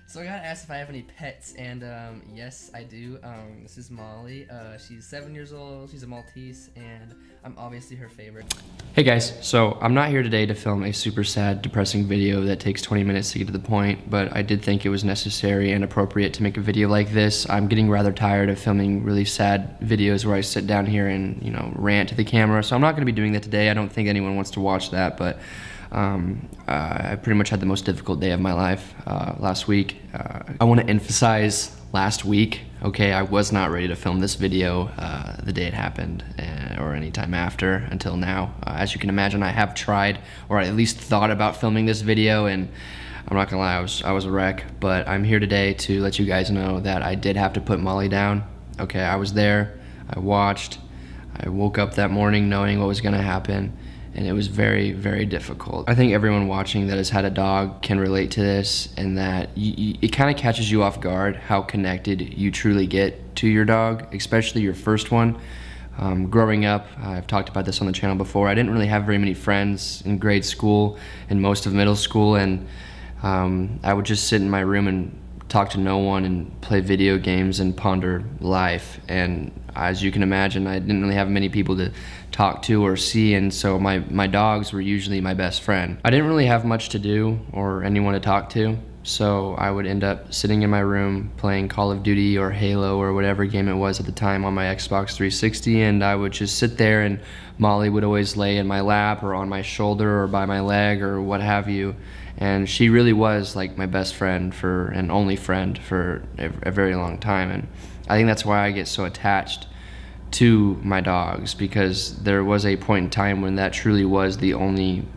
So I got asked if I have any pets, and yes, I do. This is Molly. She's 7 years old. She's a Maltese, and I'm obviously her favorite. Hey guys, so I'm not here today to film a super sad, depressing video that takes 20 minutes to get to the point, but I did think it was necessary and appropriate to make a video like this. I'm getting rather tired of filming really sad videos where I sit down here and, you know, rant to the camera, so I'm not going to be doing that today. I don't think anyone wants to watch that, but I pretty much had the most difficult day of my life last week. I want to emphasize last week, okay, I was not ready to film this video the day it happened or any time after until now. As you can imagine, I have tried, or at least thought about filming this video, and I'm not gonna lie, I was a wreck, but I'm here today to let you guys know that I did have to put Molly down. Okay, I was there, I watched, I woke up that morning knowing what was gonna happen, and it was very, very difficult. I think everyone watching that has had a dog can relate to this, and that it kind of catches you off guard how connected you truly get to your dog, especially your first one. Growing up, I've talked about this on the channel before, I didn't really have very many friends in grade school and most of middle school, and I would just sit in my room and talk to no one and play video games and ponder life. And as you can imagine, I didn't really have many people to talk to or see, and so my dogs were usually my best friend. I didn't really have much to do or anyone to talk to, so I would end up sitting in my room playing Call of Duty or Halo or whatever game it was at the time on my Xbox 360, and I would just sit there and Molly would always lay in my lap or on my shoulder or by my leg or what have you. And she really was like my best friend and only friend for a very long time. And I think that's why I get so attached to my dogs, because there was a point in time when that truly was the only,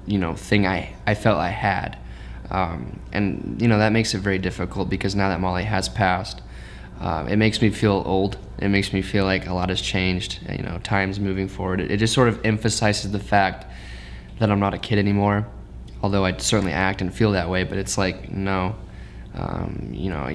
you know, thing I felt I had. And, you know, that makes it very difficult, because now that Molly has passed, it makes me feel old. It makes me feel like a lot has changed, you know, time's moving forward. It just sort of emphasizes the fact that I'm not a kid anymore. Although I certainly act and feel that way, but it's like, no, you know,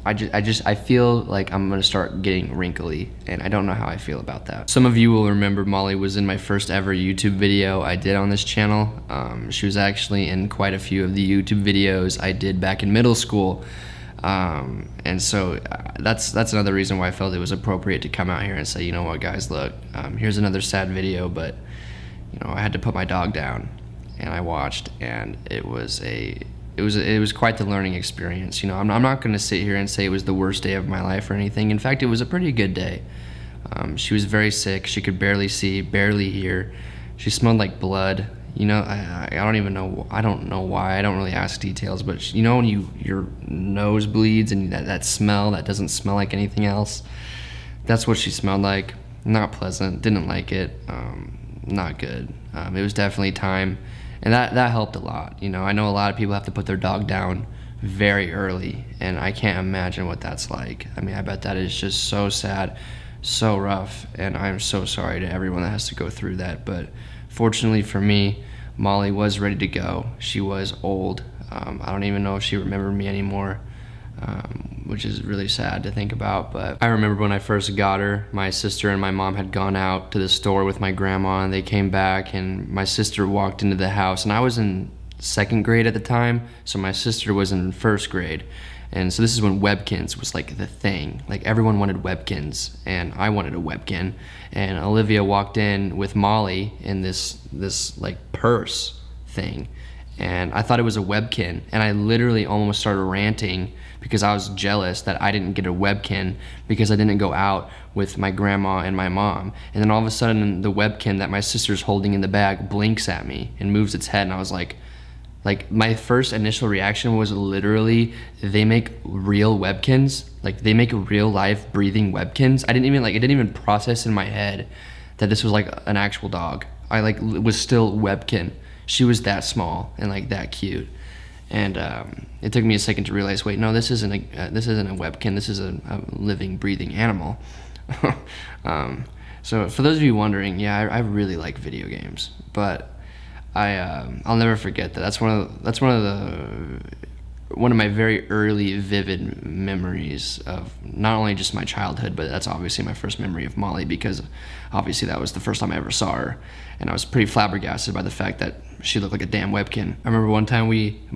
I feel like I'm gonna start getting wrinkly, and I don't know how I feel about that. Some of you will remember Molly was in my first ever YouTube video I did on this channel. She was actually in quite a few of the YouTube videos I did back in middle school. And so that's another reason why I felt it was appropriate to come out here and say, you know what guys, look, here's another sad video, but you know, I had to put my dog down. And I watched, and it was quite the learning experience. You know, I'm not going to sit here and say it was the worst day of my life or anything. In fact, it was a pretty good day. She was very sick. She could barely see, barely hear. She smelled like blood. You know, I don't even know. I don't know why. I don't really ask details, but you know when your nose bleeds and that smell that doesn't smell like anything else. That's what she smelled like. Not pleasant. Didn't like it. Not good. It was definitely time. And that helped a lot. You know, I know a lot of people have to put their dog down very early, and I can't imagine what that's like. I mean, I bet that is just so sad, so rough, and I'm so sorry to everyone that has to go through that. But fortunately for me, Molly was ready to go. She was old. I don't even know if she remembered me anymore, which is really sad to think about. But I remember when I first got her, my sister and my mom had gone out to the store with my grandma, and they came back, and my sister walked into the house, and I was in 2nd grade at the time, so my sister was in 1st grade. And so this is when Webkins was like the thing. Like everyone wanted Webkins, and I wanted a Webkin. And Olivia walked in with Molly in this like purse thing, and I thought it was a Webkin, and I literally almost started ranting because I was jealous that I didn't get a Webkin because I didn't go out with my grandma and my mom. And then all of a sudden, the Webkin that my sister's holding in the bag blinks at me and moves its head, and I was like my first initial reaction was literally, they make real Webkins? Like they make real life breathing Webkins? It didn't even process in my head that this was like an actual dog. I like was still Webkin. She was that small and like that cute. And it took me a second to realize, wait, no, this isn't a Webkin. This is a living, breathing animal. So for those of you wondering, yeah, I really like video games, but I'll never forget that. That's one of the one of my very early vivid memories of not only just my childhood, but that's obviously my first memory of Molly, because obviously that was the first time I ever saw her, and I was pretty flabbergasted by the fact that she looked like a damn webkin. I remember one time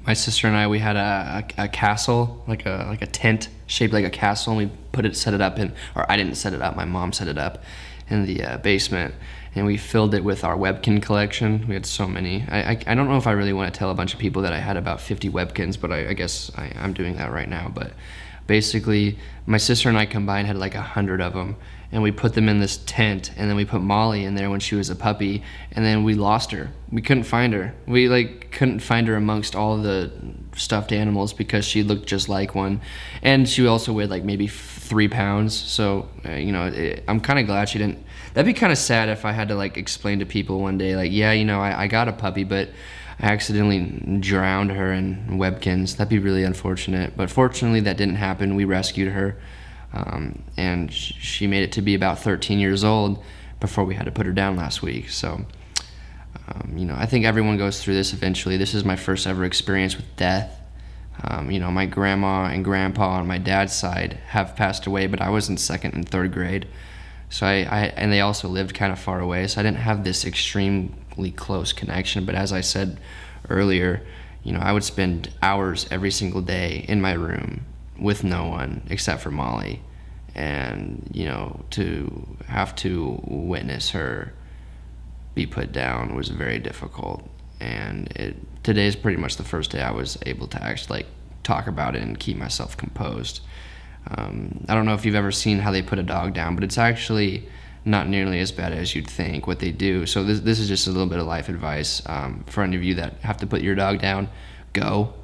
my sister and I, we had a castle, like a tent shaped like a castle, and we set it up in, or I didn't set it up, my mom set it up in the basement, and we filled it with our webkin collection. We had so many. I don't know if I really want to tell a bunch of people that I had about 50 webkins, but I guess I'm doing that right now. But basically, my sister and I combined had like 100 of them, and we put them in this tent, and then we put Molly in there when she was a puppy, and then we lost her. We couldn't find her. We couldn't find her amongst all the stuffed animals because she looked just like one, and she also weighed like maybe 3 pounds. So you know, I'm kind of glad she didn't. That'd be kind of sad if I had to like explain to people one day, like, yeah, you know, I got a puppy, but I accidentally drowned her in webkins. That'd be really unfortunate. But fortunately, that didn't happen. We rescued her, and she made it to be about 13 years old before we had to put her down last week. So, you know, I think everyone goes through this eventually. This is my first ever experience with death. You know, my grandma and grandpa on my dad's side have passed away, but I was in 2nd and 3rd grade. So and they also lived kind of far away, so I didn't have this extremely close connection. But as I said earlier, you know, I would spend hours every single day in my room with no one except for Molly. And, you know, to have to witness her be put down was very difficult. And today is pretty much the first day I was able to actually like talk about it and keep myself composed. I don't know if you've ever seen how they put a dog down, but it's actually not nearly as bad as you'd think what they do. So this is just a little bit of life advice for any of you that have to put your dog down. Go.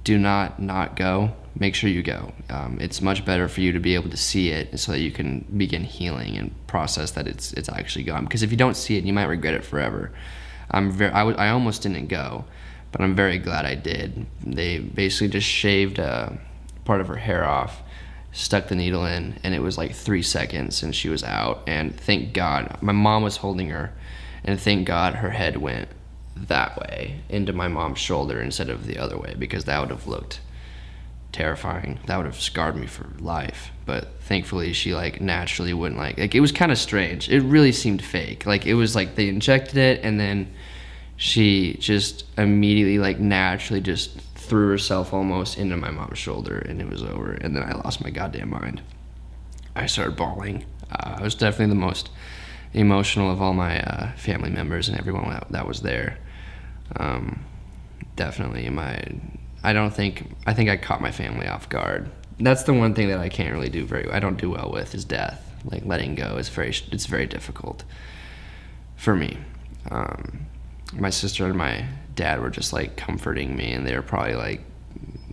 Do not go. Make sure you go. It's much better for you to be able to see it so that you can begin healing and process that it's actually gone. Because if you don't see it, you might regret it forever. I almost didn't go, but I'm very glad I did. They basically just shaved part of her hair off, stuck the needle in, and it was like 3 seconds and she was out. And thank God, my mom was holding her, and thank God her head went that way into my mom's shoulder instead of the other way, because that would have looked terrifying. That would have scarred me for life. But thankfully she like naturally wouldn't like it was kind of strange. It really seemed fake. Like it was like they injected it and then she just immediately like naturally just threw herself almost into my mom's shoulder, and it was over. And then I lost my goddamn mind. I started bawling. I was definitely the most emotional of all my family members and everyone that was there. Definitely I think I caught my family off guard. That's the one thing that I can't really do I don't do well with is death. Like letting go is it's very difficult for me. My sister and my dad were just like comforting me, and they were probably like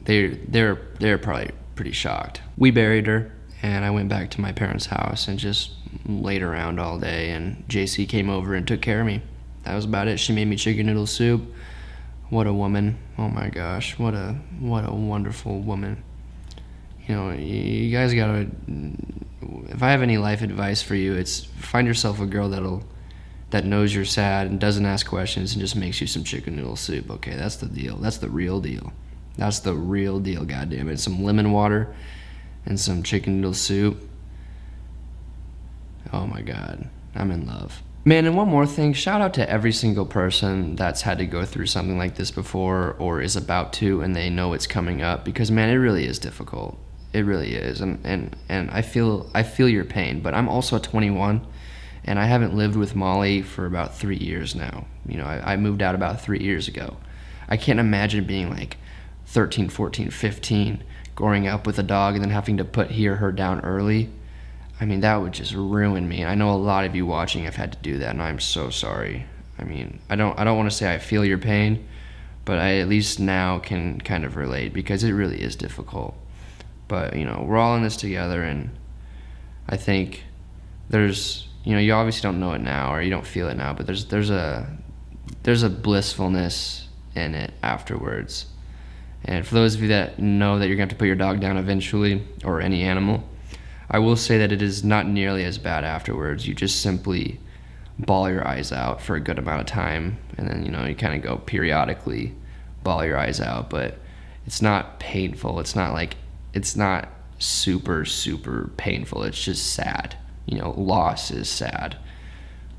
they're probably pretty shocked. We buried her, and I went back to my parents' house and just laid around all day, and JC came over and took care of me. That was about it. She made me chicken noodle soup. What a woman. Oh my gosh, what a wonderful woman. You know, you guys gotta, if I have any life advice for you, it's find yourself a girl that knows you're sad and doesn't ask questions and just makes you some chicken noodle soup. Okay, that's the deal. That's the real deal. That's the real deal, goddammit. Some lemon water and some chicken noodle soup. Oh my God, I'm in love. Man, and one more thing, shout out to every single person that's had to go through something like this before or is about to, and they know it's coming up, because man, it really is difficult. It really is, and I feel your pain, but I'm also 21, and I haven't lived with Molly for about 3 years now. You know, I moved out about 3 years ago. I can't imagine being like 13, 14, 15, growing up with a dog and then having to put he or her down early. I mean, that would just ruin me. I know a lot of you watching have had to do that, and I'm so sorry. I mean, I don't want to say I feel your pain, but I at least now can kind of relate, because it really is difficult. But, you know, we're all in this together, and I think there's, you know, you obviously don't know it now or you don't feel it now, but there's a blissfulness in it afterwards. And for those of you that know that you're going to have to put your dog down eventually, or any animal, I will say that it is not nearly as bad afterwards. You just simply bawl your eyes out for a good amount of time, and then, you know, you kind of go periodically bawl your eyes out, but it's not painful. It's not super, super painful. It's just sad. You know, loss is sad.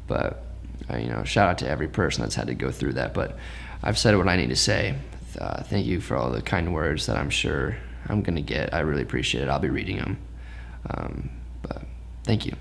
But, you know, shout out to every person that's had to go through that. But I've said what I need to say. Thank you for all the kind words that I'm sure I'm going to get. I really appreciate it. I'll be reading them. But thank you.